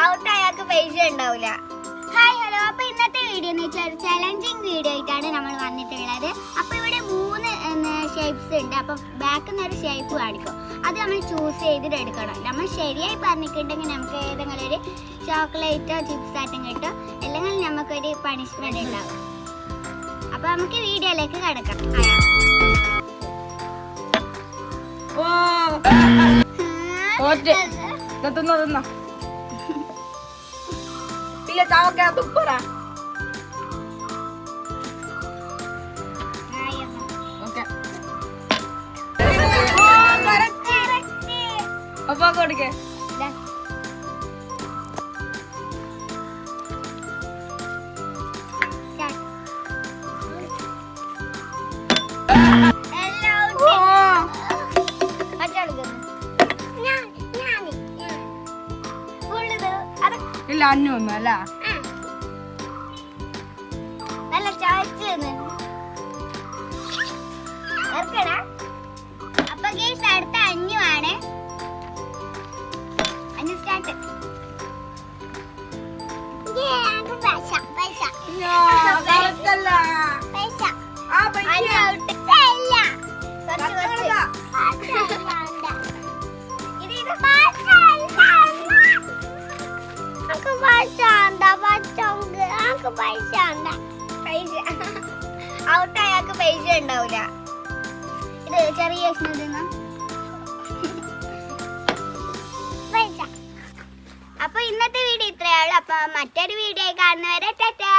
ഔട്ടായാൾക്ക് പൈസ ഉണ്ടാവില്ല. Hi hello, അപ്പൊ ഇന്നത്തെ വീഡിയോ എന്ന് വെച്ചാൽ ചലഞ്ചിങ് വീഡിയോ ആയിട്ടാണ് നമ്മൾ വന്നിട്ടുള്ളത്. അപ്പൊ ഇവിടെ 3 ഷേപ്സ് ഉണ്ട്. അപ്പൊ ബാക്കിൽ നിന്ന് ഒരു ഷേപ്പ് കാണിക്കും, അത് നമ്മൾ ചൂസ് ചെയ്തിട്ട് എടുക്കണം. നമ്മൾ ശരിയായി പറഞ്ഞിട്ടുണ്ടെങ്കിൽ നമുക്ക് ഏതെങ്കിലും ഒരു ചോക്ലേറ്റോ ചിപ്സ് ആയിട്ടും കിട്ടും, അല്ലെങ്കിൽ നമുക്കൊരു പണിഷ്മെന്റ് ഉണ്ടാവും. അപ്പൊ നമുക്ക് വീഡിയോയിലേക്ക് കിടക്കാം. അപ്പൊ കൊടുക്കേ ഇല്ല അന്നൊന്നും അല്ല നല്ല ചവച്ച്. അപ്പൊ ഗയ്സ് അടുത്ത അഞ്ഞുമാണ്. അഞ്ഞു സ്റ്റാർട്ട്. ഔട്ടായാൾക്ക് പൈസ ഉണ്ടാവില്ല. ഇത് ചെറിയ പൈസ. അപ്പൊ ഇന്നത്തെ വീഡിയോ ഇത്രയേ ഉള്ളൂ. അപ്പൊ മറ്റൊരു വീഡിയോ കാണുന്നവരെ ടാറ്റാ.